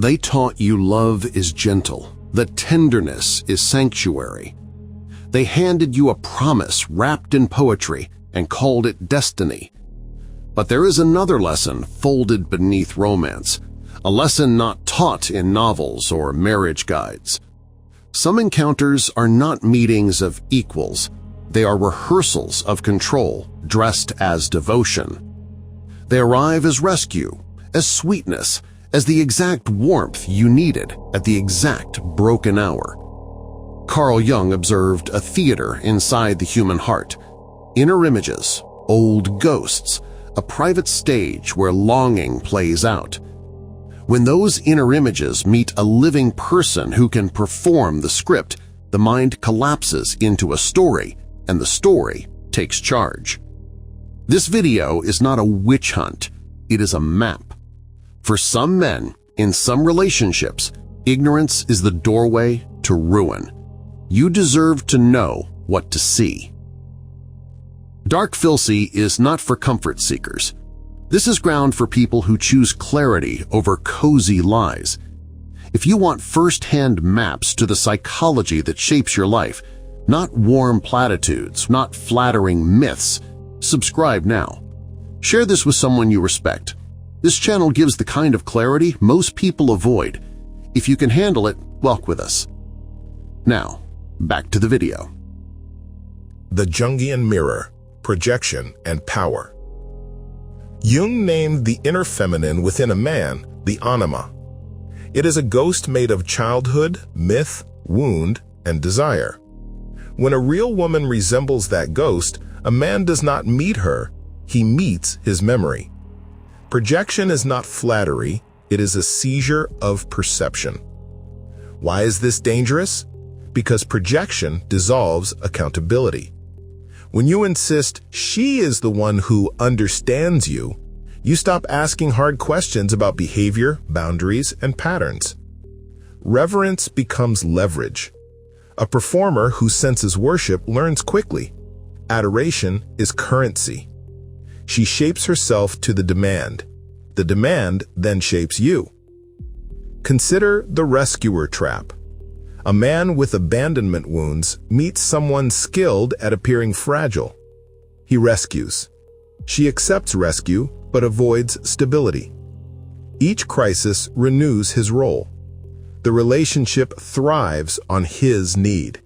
They taught you love is gentle, that tenderness is sanctuary. They handed you a promise wrapped in poetry and called it destiny. But there is another lesson folded beneath romance, a lesson not taught in novels or marriage guides. Some encounters are not meetings of equals. They are rehearsals of control dressed as devotion. They arrive as rescue, as sweetness, as the exact warmth you needed at the exact broken hour. Carl Jung observed a theater inside the human heart, inner images, old ghosts, a private stage where longing plays out. When those inner images meet a living person who can perform the script, the mind collapses into a story, and the story takes charge. This video is not a witch hunt, it is a map. For some men, in some relationships, ignorance is the doorway to ruin. You deserve to know what to see. DarkPhilsy is not for comfort seekers. This is ground for people who choose clarity over cozy lies. If you want first-hand maps to the psychology that shapes your life, not warm platitudes, not flattering myths, subscribe now. Share this with someone you respect. This channel gives the kind of clarity most people avoid. If you can handle it, walk with us. Now, back to the video. The Jungian Mirror, Projection and Power. Jung named the inner feminine within a man the anima. It is a ghost made of childhood, myth, wound, and desire. When a real woman resembles that ghost, a man does not meet her, he meets his memory. Projection is not flattery, it is a seizure of perception. Why is this dangerous? Because projection dissolves accountability. When you insist she is the one who understands you, you stop asking hard questions about behavior, boundaries, and patterns. Reverence becomes leverage. A performer who senses worship learns quickly. Adoration is currency. She shapes herself to the demand. The demand then shapes you. Consider the rescuer trap. A man with abandonment wounds meets someone skilled at appearing fragile. He rescues. She accepts rescue, but avoids stability. Each crisis renews his role. The relationship thrives on his need.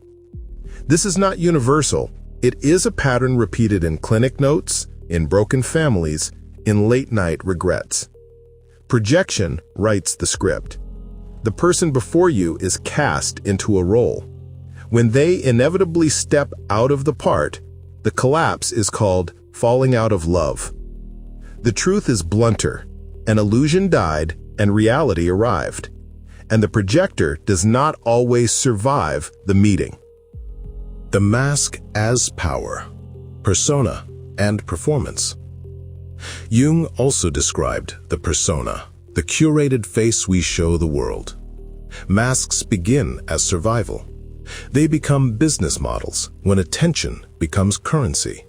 This is not universal. It is a pattern repeated in clinic notes, in broken families, in late-night regrets. Projection writes the script. The person before you is cast into a role. When they inevitably step out of the part, the collapse is called falling out of love. The truth is blunter. An illusion died and reality arrived. And the projector does not always survive the meeting. The mask as power, persona, and performance. Jung also described the persona, the curated face we show the world. Masks begin as survival. They become business models when attention becomes currency.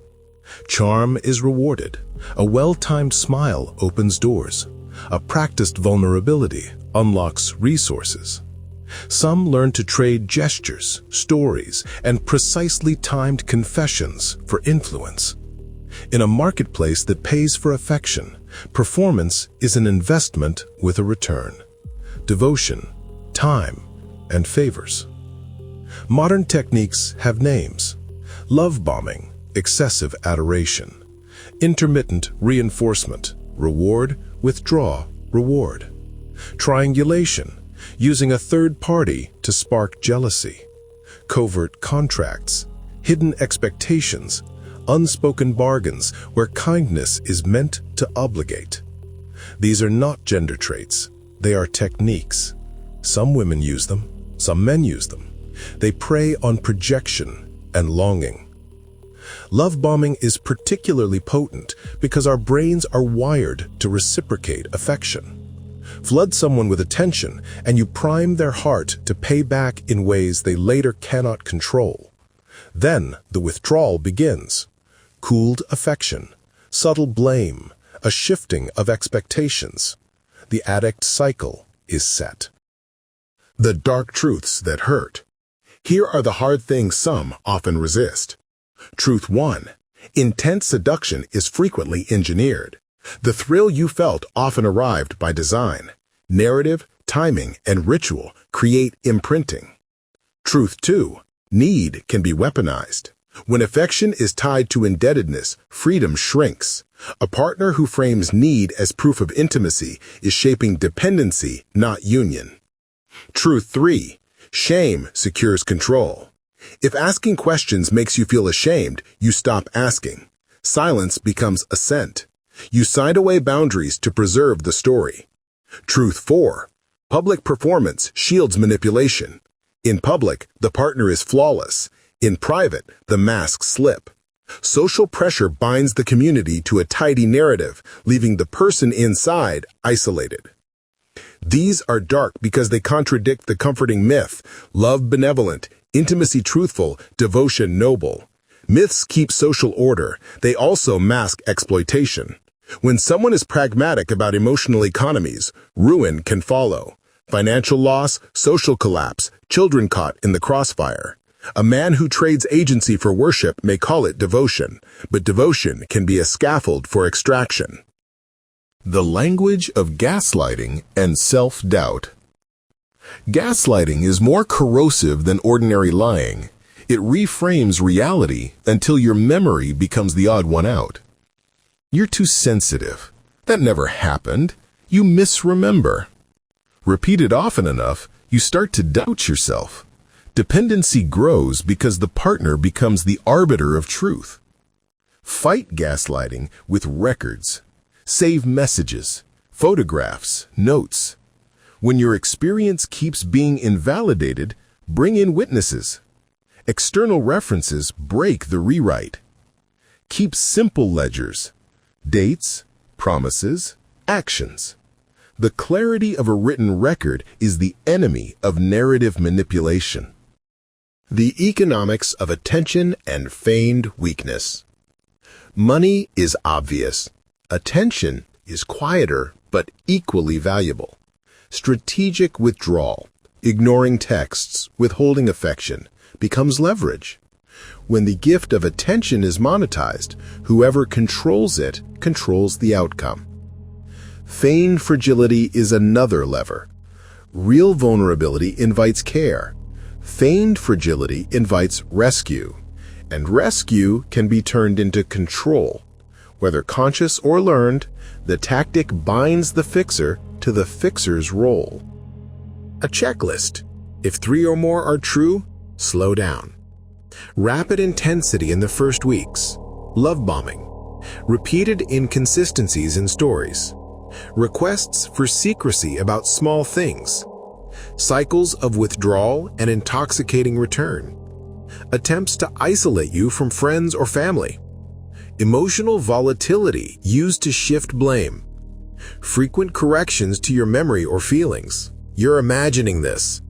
Charm is rewarded. A well-timed smile opens doors. A practiced vulnerability unlocks resources. Some learn to trade gestures, stories, and precisely timed confessions for influence. In a marketplace that pays for affection, performance is an investment with a return. Devotion, time, and favors. Modern techniques have names. Love bombing, excessive adoration. Intermittent reinforcement, reward, withdraw, reward. Triangulation, using a third party to spark jealousy. Covert contracts, hidden expectations, unspoken bargains where kindness is meant to obligate. These are not gender traits, they are techniques. Some women use them, some men use them. They prey on projection and longing. Love bombing is particularly potent because our brains are wired to reciprocate affection. Flood someone with attention and you prime their heart to pay back in ways they later cannot control. Then the withdrawal begins. Cooled affection, subtle blame, a shifting of expectations. The addict cycle, is set. The dark truths that hurt. Here are the hard things some often resist. Truth 1. Intense seduction is frequently engineered. The thrill you felt often arrived by design. Narrative, timing, and ritual create imprinting. Truth 2. Need can be weaponized. When affection is tied to indebtedness, freedom shrinks. A partner who frames need as proof of intimacy is shaping dependency, not union. Truth 3. Shame secures control. If asking questions makes you feel ashamed, you stop asking. Silence becomes assent. You sign away boundaries to preserve the story. Truth 4. Public performance shields manipulation. In public, the partner is flawless. In private, the masks slip. Social pressure binds the community to a tidy narrative, leaving the person inside isolated. These are dark because they contradict the comforting myth: love benevolent, intimacy truthful, devotion noble. Myths keep social order. They also mask exploitation. When someone is pragmatic about emotional economies, ruin can follow. Financial loss, social collapse, children caught in the crossfire. A man who trades agency for worship may call it devotion, but devotion can be a scaffold for extraction. The language of gaslighting and self-doubt. Gaslighting is more corrosive than ordinary lying. It reframes reality until your memory becomes the odd one out. You're too sensitive. That never happened. You misremember. Repeated often enough, you start to doubt yourself. Dependency grows because the partner becomes the arbiter of truth. Fight gaslighting with records. Save messages, photographs, notes. When your experience keeps being invalidated, bring in witnesses. External references break the rewrite. Keep simple ledgers. Dates, promises, actions. The clarity of a written record is the enemy of narrative manipulation. The economics of attention and feigned weakness. Money is obvious. Attention is quieter but equally valuable. Strategic withdrawal, ignoring texts, withholding affection, becomes leverage. When the gift of attention is monetized, whoever controls it controls the outcome. Feigned fragility is another lever. Real vulnerability invites care. Feigned fragility invites rescue, and rescue can be turned into control. Whether conscious or learned, the tactic binds the fixer to the fixer's role. A checklist. If 3 or more are true, slow down. Rapid intensity in the first weeks. Love bombing. Repeated inconsistencies in stories. Requests for secrecy about small things. Cycles of withdrawal and intoxicating return. Attempts to isolate you from friends or family. Emotional volatility used to shift blame. Frequent corrections to your memory or feelings. You're imagining this.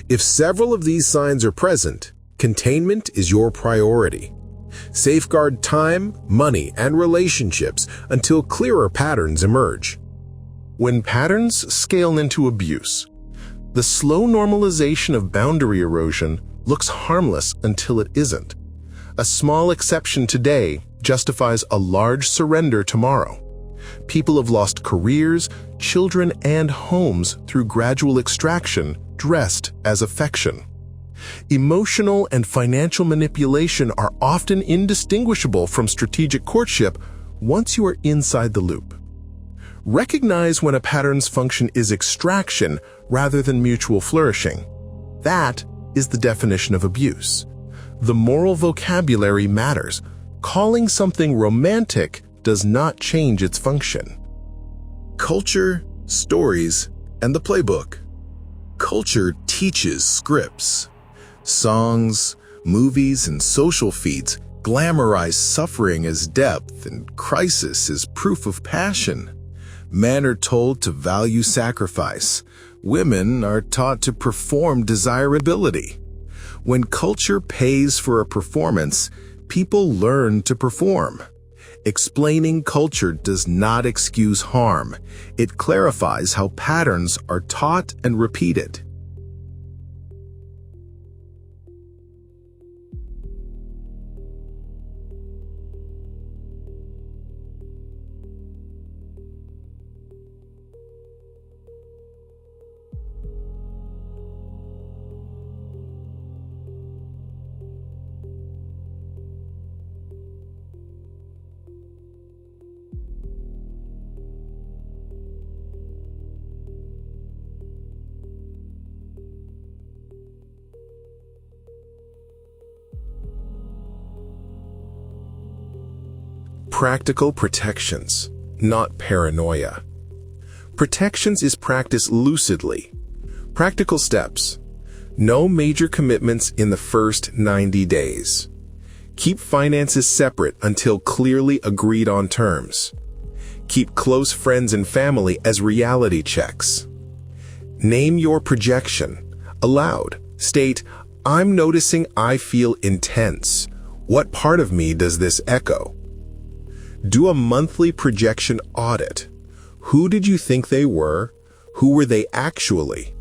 If several of these signs are present, containment is your priority. Safeguard time, money, and relationships until clearer patterns emerge. When patterns scale into abuse, the slow normalization of boundary erosion looks harmless until it isn't. A small exception today justifies a large surrender tomorrow. People have lost careers, children, and homes through gradual extraction dressed as affection. Emotional and financial manipulation are often indistinguishable from strategic courtship once you are inside the loop. Recognize when a pattern's function is extraction rather than mutual flourishing. That is the definition of abuse. The moral vocabulary matters. Calling something romantic does not change its function. Culture, stories, and the playbook. Culture teaches scripts. Songs, movies, and social feeds glamorize suffering as depth and crisis as proof of passion. Men are told to value sacrifice. Women are taught to perform desirability. When culture pays for a performance, people learn to perform. Explaining culture does not excuse harm. It clarifies how patterns are taught and repeated. Practical protections, not paranoia. Protections is practiced lucidly. Practical steps. No major commitments in the first 90 days. Keep finances separate until clearly agreed on terms. Keep close friends and family as reality checks. Name your projection. Aloud, state, "I'm noticing I feel intense. What part of me does this echo?" Do a monthly projection audit. Who did you think they were? Who were they actually?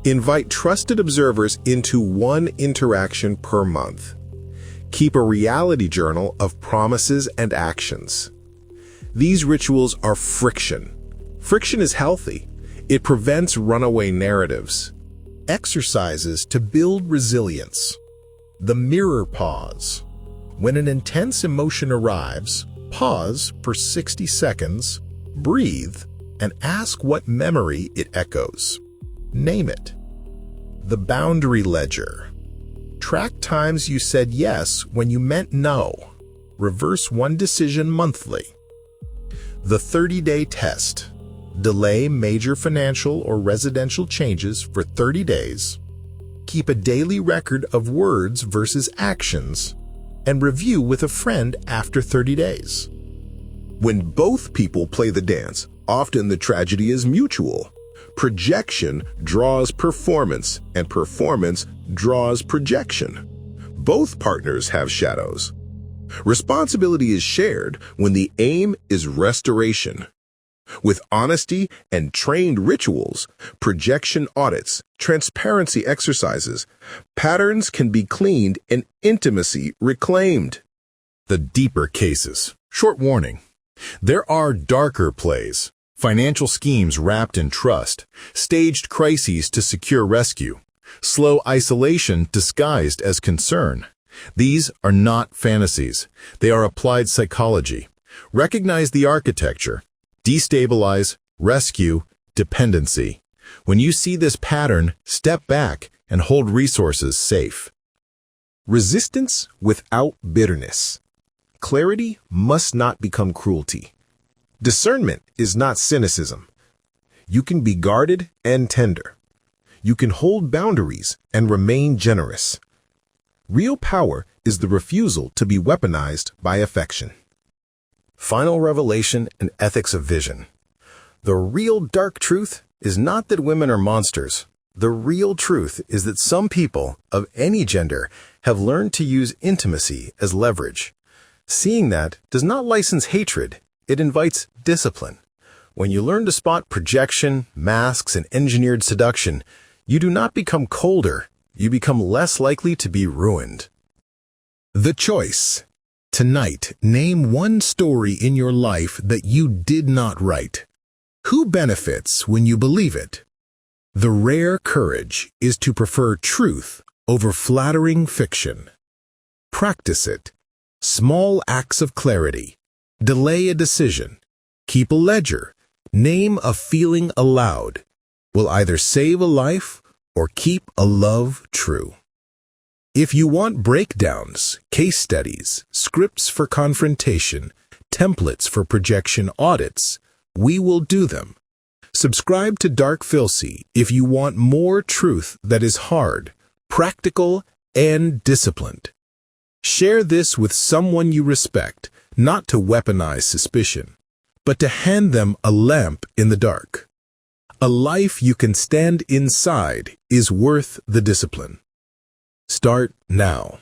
Invite trusted observers into one interaction per month. Keep a reality journal of promises and actions. These rituals are friction. Friction is healthy. It prevents runaway narratives. Exercises to build resilience. The mirror pause. When an intense emotion arrives, pause for 60 seconds, breathe, and ask what memory it echoes. Name it. The boundary ledger. Track times you said yes when you meant no. Reverse one decision monthly. The 30-day test. Delay major financial or residential changes for 30 days. Keep a daily record of words versus actions, and review with a friend after 30 days. When both people play the dance, often the tragedy is mutual. Projection draws performance, and performance draws projection. Both partners have shadows. Responsibility is shared when the aim is restoration. With honesty and trained rituals, projection audits, transparency exercises, patterns can be cleaned and intimacy reclaimed. The deeper cases. Short warning. There are darker plays, financial schemes wrapped in trust, staged crises to secure rescue, slow isolation disguised as concern. These are not fantasies. They are applied psychology. Recognize the architecture. Destabilize, rescue, dependency. When you see this pattern, step back and hold resources safe. Resistance without bitterness. Clarity must not become cruelty. Discernment is not cynicism. You can be guarded and tender. You can hold boundaries and remain generous. Real power is the refusal to be weaponized by affection. Final revelation and ethics of vision. The real dark truth is not that women are monsters. The real truth is that some people of any gender have learned to use intimacy as leverage. Seeing that does not license hatred, it invites discipline. When you learn to spot projection, masks, and engineered seduction, you do not become colder, you become less likely to be ruined. The choice. Tonight, name one story in your life that you did not write. Who benefits when you believe it? The rare courage is to prefer truth over flattering fiction. Practice it. Small acts of clarity. Delay a decision. Keep a ledger. Name a feeling aloud. Will either save a life or keep a love true. If you want breakdowns, case studies, scripts for confrontation, templates for projection audits, we will do them. Subscribe to DarkPhilsy if you want more truth that is hard, practical, and disciplined. Share this with someone you respect, not to weaponize suspicion, but to hand them a lamp in the dark. A life you can stand inside is worth the discipline. Start now.